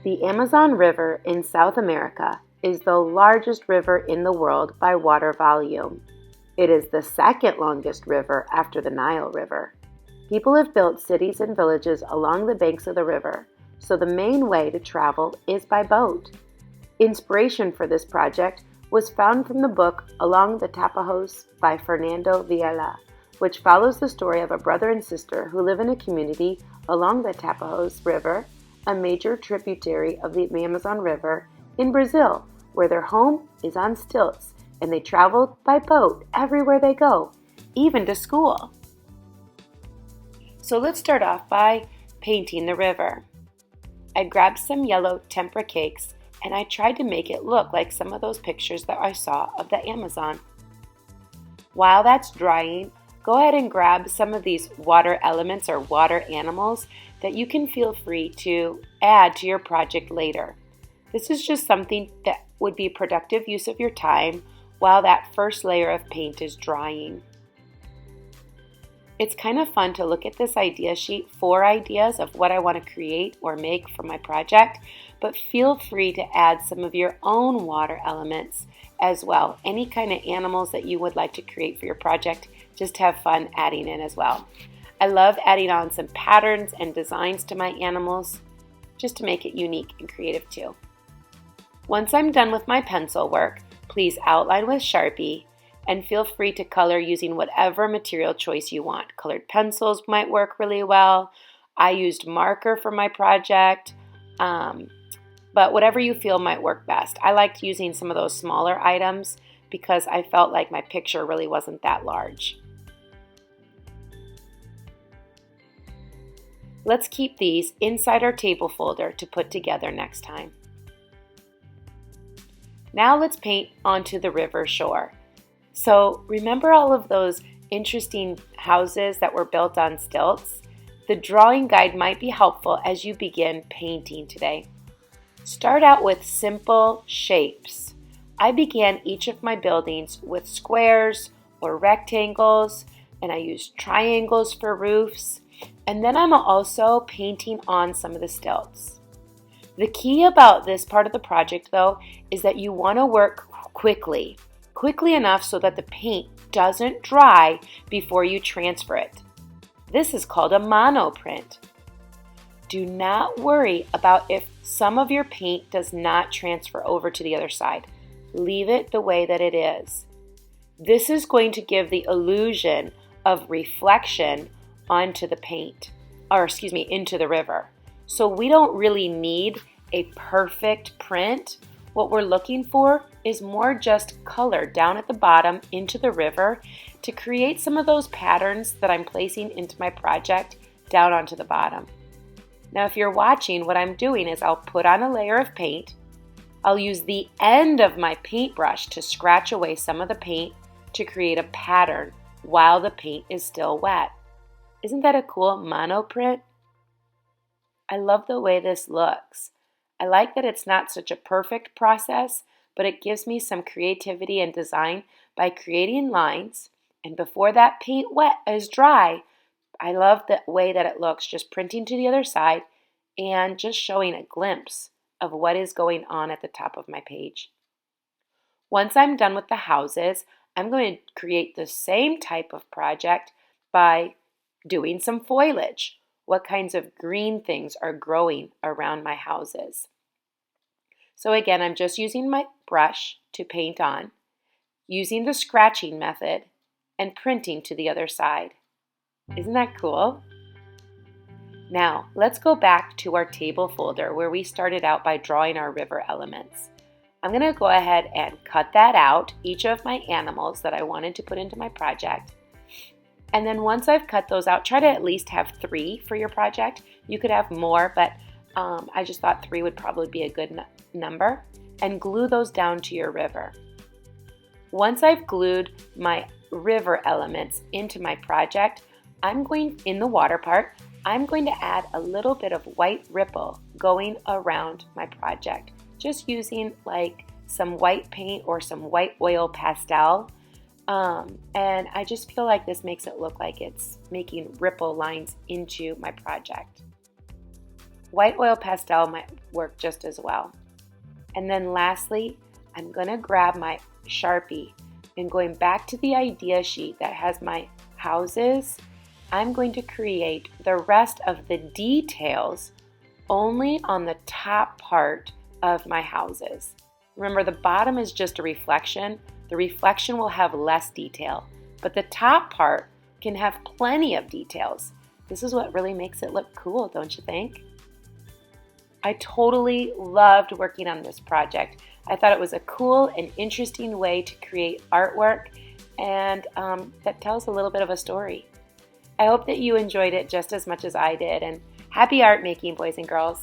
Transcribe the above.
The Amazon River in South America is the largest river in the world by water volume. It is the second longest river after the Nile River. People have built cities and villages along the banks of the river, so the main way to travel is by boat. Inspiration for this project was found from the book Along the Tapajos by Fernando Villela, which follows the story of a brother and sister who live in a community along the Tapajos River, a major tributary of the Amazon River in Brazil, where their home is on stilts, and they travel by boat everywhere they go, even to school. So let's start off by painting the river. I grabbed some yellow tempera cakes and I tried to make it look like some of those pictures that I saw of the Amazon. While that's drying, go ahead and grab some of these water elements or water animals that you can feel free to add to your project later. This is just something that would be productive use of your time while that first layer of paint is drying. It's kind of fun to look at this idea sheet for ideas of what I want to create or make for my project, but feel free to add some of your own water elements as well. Any kind of animals that you would like to create for your project, just have fun adding in as well. I love adding on some patterns and designs to my animals just to make it unique and creative too. Once I'm done with my pencil work, please outline with Sharpie and feel free to color using whatever material choice you want. Colored pencils might work really well. I used marker for my project, but whatever you feel might work best. I liked using some of those smaller items because I felt like my picture really wasn't that large. Let's keep these inside our table folder to put together next time. Now let's paint onto the river shore. So remember all of those interesting houses that were built on stilts? The drawing guide might be helpful as you begin painting today. Start out with simple shapes. I began each of my buildings with squares or rectangles, and I used triangles for roofs. And then I'm also painting on some of the stilts. The key about this part of the project, though, is that you want to work quickly enough so that the paint doesn't dry before you transfer it. This is called a monoprint. Do not worry about if some of your paint does not transfer over to the other side. Leave it the way that it is. This is going to give the illusion of reflection onto the into the river. So we don't really need a perfect print. What we're looking for is more just color down at the bottom into the river to create some of those patterns that I'm placing into my project down onto the bottom. Now, if you're watching, what I'm doing is I'll put on a layer of paint. I'll use the end of my paintbrush to scratch away some of the paint to create a pattern while the paint is still wet. Isn't that a cool monoprint? I love the way this looks. I like that it's not such a perfect process, but it gives me some creativity and design by creating lines. And before that paint is dry, I love the way that it looks, just printing to the other side and just showing a glimpse of what is going on at the top of my page. Once I'm done with the houses, I'm going to create the same type of project by doing some foliage. What kinds of green things are growing around my houses? So again, I'm just using my brush to paint on, using the scratching method, and printing to the other side. Isn't that cool? Now, let's go back to our table folder where we started out by drawing our river elements. I'm going to go ahead and cut that out, each of my animals that I wanted to put into my project. And then once I've cut those out, try to at least have 3 for your project. You could have more, but I just thought 3 would probably be a good number. And glue those down to your river. Once I've glued my river elements into my project, in the water part, I'm going to add a little bit of white ripple going around my project. Just using like some white paint or some white oil pastel. And I just feel like this makes it look like it's making ripple lines into my project. White oil pastel might work just as well. And then lastly, I'm going to grab my Sharpie and going back to the idea sheet that has my houses, I'm going to create the rest of the details only on the top part of my houses. Remember, the bottom is just a reflection. The reflection will have less detail, but the top part can have plenty of details. This is what really makes it look cool, don't you think? I totally loved working on this project. I thought it was a cool and interesting way to create artwork and that tells a little bit of a story. I hope that you enjoyed it just as much as I did, and happy art making, boys and girls.